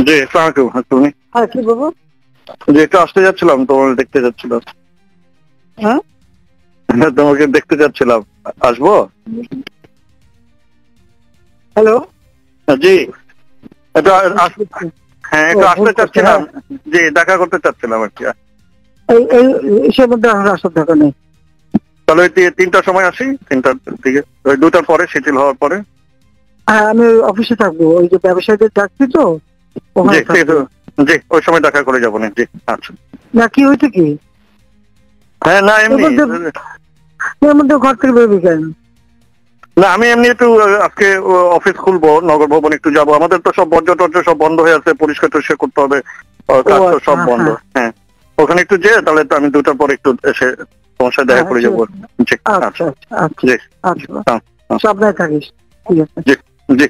জি, আসসালামু আলাইকুম। তুমি? হ্যাঁ, কি বলবো? যে একটু আসতে যাচ্ছিলাম, তোমাকে দেখতে যাচ্ছিলাম। হ্যাঁ, তোমাকে দেখতে যাচ্ছিলাম, আসবো? হ্যালো। জি, একটু হ্যাঁ, একটু আসতে চাচ্ছিলাম। হ্যাঁ, জি, দেখা করতে চাচ্ছিলাম আর কি। এসব মধ্যে আসার দরকার নেই। তাহলে ওই 3টার সময় আসি, 3টার দিকে, ওই 2টার পরে, শিথিল হওয়ার পরে। হ্যাঁ, আমি অফিসে থাকবো, ওই যে ব্যবসায়ীদের ডাকছি তো জি, ওখানে ঠিক থাকবো। আছে। জি, ওই সময় দেখা করে যাবো না। জি, আচ্ছা। না, কি হয়েছে কি? হ্যাঁ, না এমনি, এর মধ্যে ঘর থেকে বেরোবি কেন? না আমি এমনি একটু আজকে অফিস খুলবো, নগর ভবন একটু যাবো। আমাদের তো সব বর্জ্য টর্জ্য সব বন্ধ হয়ে আছে, পরিষ্কার টরিষ্কার করতে হবে, কাজ তো সব বন্ধ। হ্যাঁ, ওখানে একটু যেয়ে তাহলে তো আমি 2টার পরে একটু এসে তোমার সাথে দেখা করে যাবো। জি, আচ্ছা আচ্ছা। আচ্ছা জি, আচ্ছা, সাবধানে থাকিস। ঠিক আছে। জি, জি।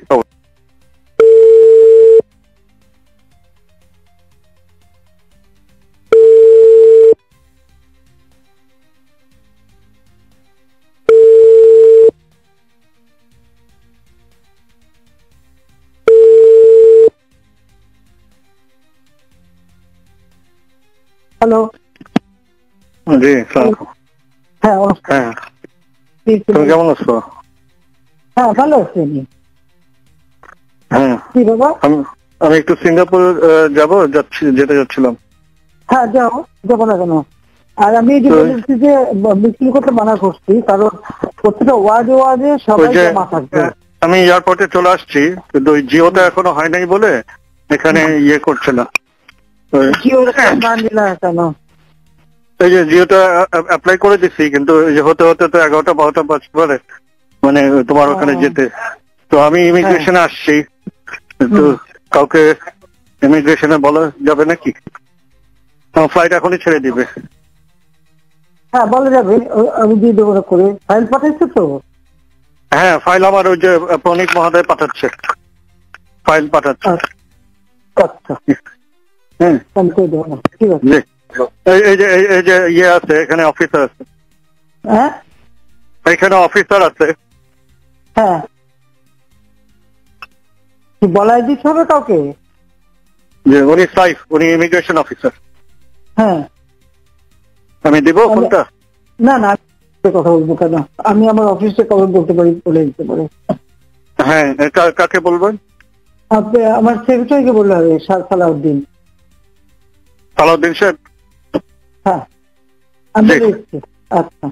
হ্যালো। জি, সালাম। হ্যাঁ, হ্যাঁ, তুমি কেমন আছো? হ্যাঁ, ভালো আছি আমি। হ্যাঁ, কি বাবা? আমি একটু সিঙ্গাপুর যেতে যাচ্ছিলাম। হ্যাঁ, যাবো না কেন? আর আমি এই যে বলেছি যে মিছিল করতে মানা করছি, কারণ প্রত্যেকটা ওয়ার্ডে সবাই জমা থাকবে। আমি এয়ারপোর্টে চলে আসছি, কিন্তু ওই জিওটা এখনো হয় নাই বলে এখানে ইয়ে করছে না। না নিলা কেন? এই যে জিওটা অ্যাপ্লাই করে দিচ্ছি, কিন্তু এই যে হতে হতে তো 11টা 12টা বাজতে পারে, মানে তোমার ওখানে যেতে। তো আমি ইমিগ্রেশনে আসছি, তো কাউকে ইমিগ্রেশনে বলা যাবে নাকি? ফ্লাইট এখনই ছেড়ে দিবে। হ্যাঁ, বলা যাবে, আমি দিয়ে দেবো করে। ফাইল পাঠাইছো তো? হ্যাঁ, ফাইল আমার ওই যে প্রণীত মহোদয় পাঠাচ্ছে, ফাইল পাঠাচ্ছে। আচ্ছা, হ্যাঁ, আমি করে দেবো না। ঠিক আছে। জি। এই যে ইয়ে আছে, এখানে অফিসার আছে, হ্যাঁ এখানে অফিসার আছে। হ্যাঁ, বলাই দিতে হবে কাউকে? যে উনি সাইফ, উনি ইমিগ্রেশন অফিসার। হ্যাঁ, আমি দিব ফোনটা? না না, কথা বলবো কেন? আমি আমার অফিসে কবে বলতে পারি, বলে দিতে পারে। হ্যাঁ, কাকে বলবেন? আপনি আমার সেক্রেটারিকে বললে হবে, সালাউদ্দিন। সালাউদ্দিন সাহেব? হ্যাঁ, আমি বলে দিচ্ছি। আচ্ছা।